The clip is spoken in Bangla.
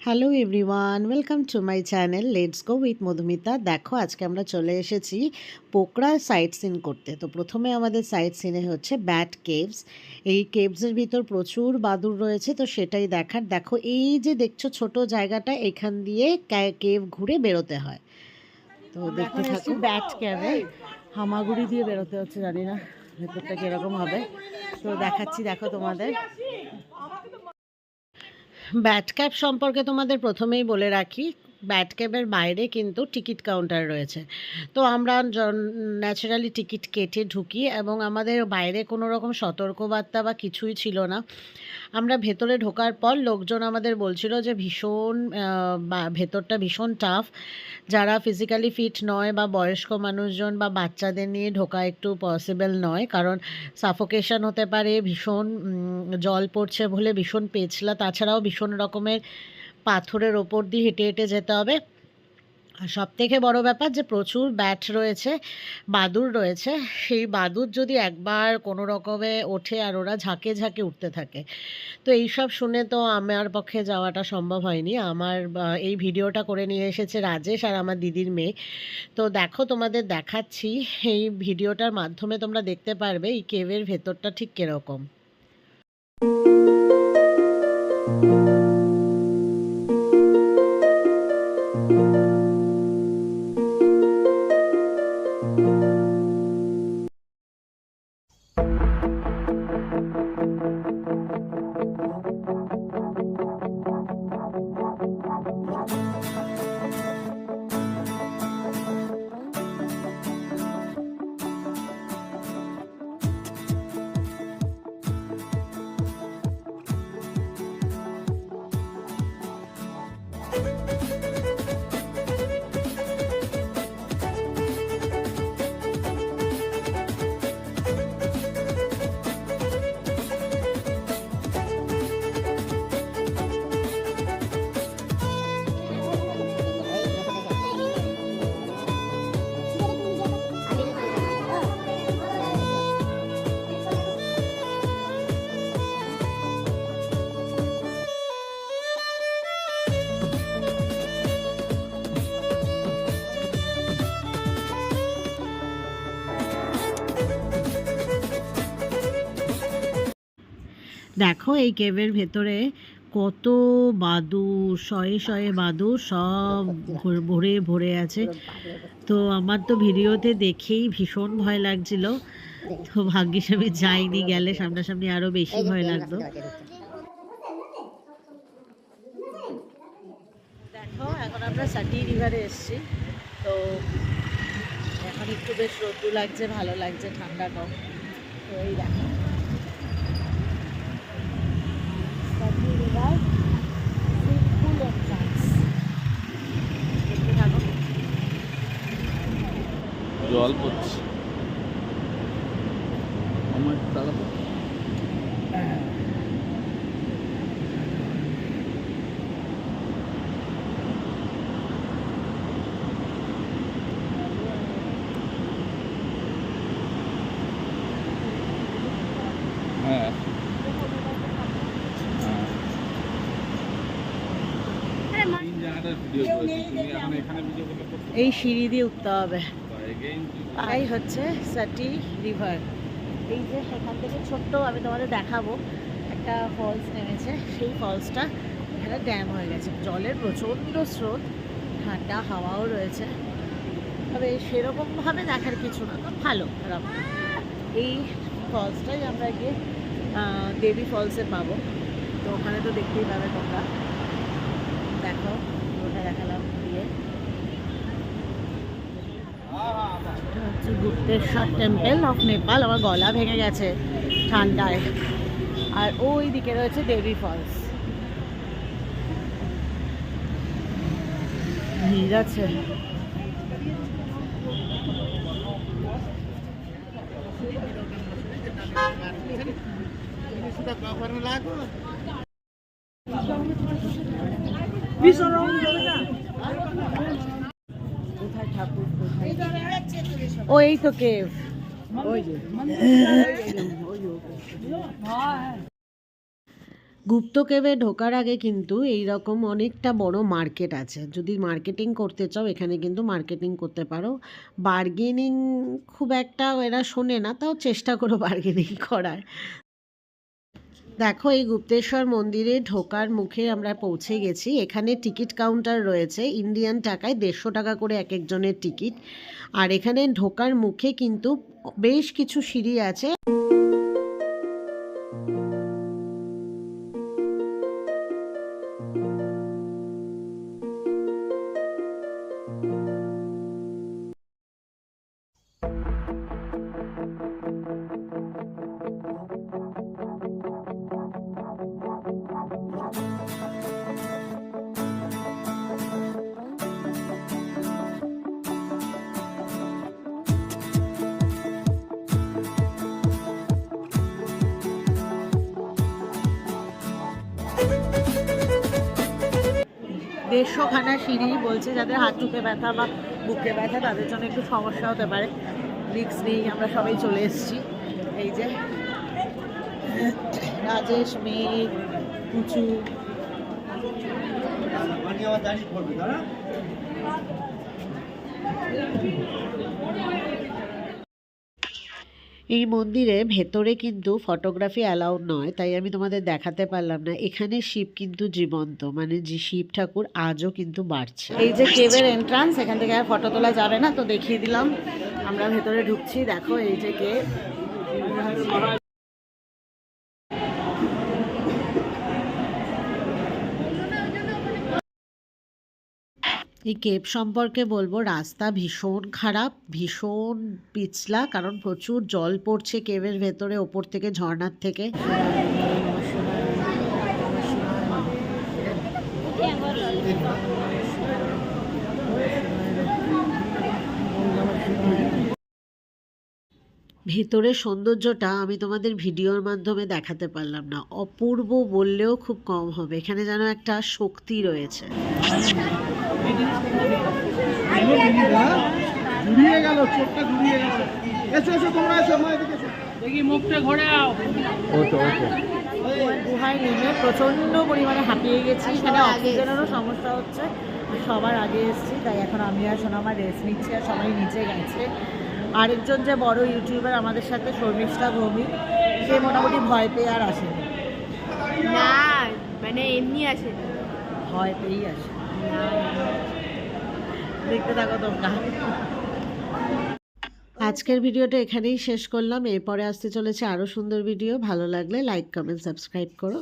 Hello everyone, welcome to my channel let's go with Madhumita. দেখো আজকে আমরা চলে এসেছি পোকরা সাইট সিন করতে। তো প্রথমে আমাদের সাইট সিনে হচ্ছে ব্যাট কেভস। এই কেভসের ভিতর প্রচুর বাদুড় রয়েছে, তো সেটাই দেখার। দেখো এই যে দেখছো ছোট জায়গাটা, এখান দিয়ে কেভ ঘুরে বেরোতে হয়। তো দেখতে থাকো। ব্যাট কেভে হামাগুড়ি দিয়ে বেরোতে হচ্ছে, জানি না ভেতরটা কীরকম হবে, তো দেখাচ্ছি। দেখো তোমাদের ব্যাট ক্যাব সম্পর্কে তোমাদের প্রথমেই বলে রাখি, ব্যাট ক্যাবের বাইরে কিন্তু টিকিট কাউন্টার রয়েছে। তো আমরা ন্যাচারালি টিকিট কেটে ঢুকি এবং আমাদের বাইরে কোনো রকম সতর্কবার্তা বা কিছুই ছিল না। আমরা ভেতরে ঢোকার পর লোকজন আমাদের বলছিল যে ভেতরটা ভীষণ টাফ, যারা ফিজিক্যালি ফিট নয় বা বয়স্ক মানুষজন বা বাচ্চাদের নিয়ে ঢোকা একটু পসিবল নয়, কারণ সাফোকেশন হতে পারে, ভীষণ জল পড়ছে বলে ভীষণ পেছলা, তাছাড়াও ভীষণ রকমের পাথরের ওপর দিয়ে হেঁটে হেঁটে যেতে হবে। আর সবথেকে বড় ব্যাপার যে প্রচুর ব্যাট রয়েছে, বাদুড় রয়েছে। সেই বাদুড় যদি একবার কোনো রকমে ওঠে আর ওরা ঝাঁকে ঝাঁকে উঠতে থাকে, তো এইসব শুনে তো আমার পক্ষে যাওয়াটা সম্ভব হয়নি। এই ভিডিওটা করে নিয়ে এসেছে রাজেশ আর আমার দিদির মেয়ে। তো দেখো তোমাদের দেখাচ্ছি, এই ভিডিওটার মাধ্যমে তোমরা দেখতে পারবে এই কেভের ভেতরটা ঠিক কীরকম। দেখো এই কেভের ভেতরে কত বাদুড়, শয়ে শয়ে বাদুড় সব ভরে ভরে আছে। তো আমার তো ভিডিওতে দেখেই ভীষণ ভয় লাগছিল, তো ভাগ্যিস আমি যাইনি, গেলে সামনাসামনি আরো বেশি ভয় লাগতো। দেখো এখন আমরা সাটি রিভারে এসেছি, তো এখন একটু বেশ রোদ্দু লাগছে, ভালো লাগছে, ঠান্ডা কম। তো এই দেখো জল পড়ছে আমার দাদা। হ্যাঁ এই সিঁড়ি দিয়ে উঠতে হবে। এই হচ্ছে সাটি রিভার। এই যে সেখান থেকে ছোট্ট, আমি তোমাদের দেখাবো, একটা ফলস নেমেছে। সেই ফলসটা এখানে ড্যাম হয়ে গেছে, জলের প্রচণ্ড স্রোত, ঠান্ডা হাওয়াও রয়েছে, তবে সেরকমভাবে দেখার কিছু না, তো ভালো খারাপ। এই ফলসটাই আমরা গিয়ে দেবী ফলসে পাবো, তো ওখানে তো দেখতেই পাবে তোমরা। দেখো ওটা দেখালাম দিয়ে, হচ্ছে গুপ্তেশ্বর টেম্পল অফ নেপাল। আমার গলা ভেঙে গেছে ঠান্ডায়। আর ওই দিকে রয়েছে দেবী ফলস। ভিড় আছে। ও এই তো কেভ। গুপ্ত কেভে ঢোকার আগে কিন্তু এই রকম অনেকটা বড় মার্কেট আছে। যদি মার্কেটিং করতে চাও এখানে কিন্তু মার্কেটিং করতে পারো। বার্গেনিং খুব একটা এরা শোনে না, তাও চেষ্টা করো বার্গেনিং করার। দেখো এই গুপ্তেশ্বর মন্দিরে ঢোকার মুখে আমরা পৌঁছে গেছি। এখানে টিকিট কাউন্টার রয়েছে, ইন্ডিয়ান টাকায় 150 টাকা করে এক একজনের টিকিট। আর এখানে ঢোকার মুখে কিন্তু বেশ কিছু সিঁড়ি আছে। দেড়শোখানা সিঁড়ি, বলছে যাদের হাঁটুতে ব্যথা বা বুকে ব্যথা তাদের জন্য একটু সমস্যা হতে পারে। রিস্ক নেই, আমরা সবাই চলে এসেছি। এই যে রাজেশ, মেয়ে, কুচু। এই মন্দিরে ভেতরে কিন্তু ফটোগ্রাফি অ্যালাউড নয়, তাই আমি তোমাদের দেখাতে পারলাম না। এখানে শিব কিন্তু জীবন্ত, মানে যে শিব ঠাকুর আজও কিন্তু বাড়ছে। এই যে কেভের এন্ট্রান্স, এখান থেকে আর ফটো তোলা যাবে না, তো দেখিয়ে দিলাম। আমরা ভেতরে ঢুকছি, দেখো এই যে কেভ। এই কেভ সম্পর্কে বলবো, রাস্তা ভীষণ খারাপ, ভীষণ পিছলা, কারণ প্রচুর জল পড়ছে কেভের ভেতরে, ওপর থেকে, ঝর্ণার থেকে। ভেতরের সৌন্দর্যটা আমি তোমাদের ভিডিওর মাধ্যমে দেখাতে পারলাম না, অপূর্ব বললেও খুব কম হবে। এখানে যেন একটা শক্তি রয়েছে। গুহায় নেমে প্রচণ্ড পরিমাণে হাঁপিয়ে গেছি, এখানে অক্সিজেনেরও সমস্যা হচ্ছে। সবার আগে এসেছি, তাই এখন আমি আর সোনামা রেস্ট নিচ্ছি, আর সবাই নিচে গেছে। আরেকজন যে বড় ইউটিউবার আমাদের সাথে, শর্মিষ্ঠা ভৌমিক, সে মোটামুটি ভয় পেয়ে আর আসেনি। না মানে এমনি আসে, ভয় পেয়েই আসে। দেখতে থাকো তোমরা। আজকের ভিডিওটা এখানেই শেষ করলাম। এরপরে আসতে চলেছে আরও সুন্দর ভিডিও। ভালো লাগলে লাইক, কমেন্ট, সাবস্ক্রাইব করো।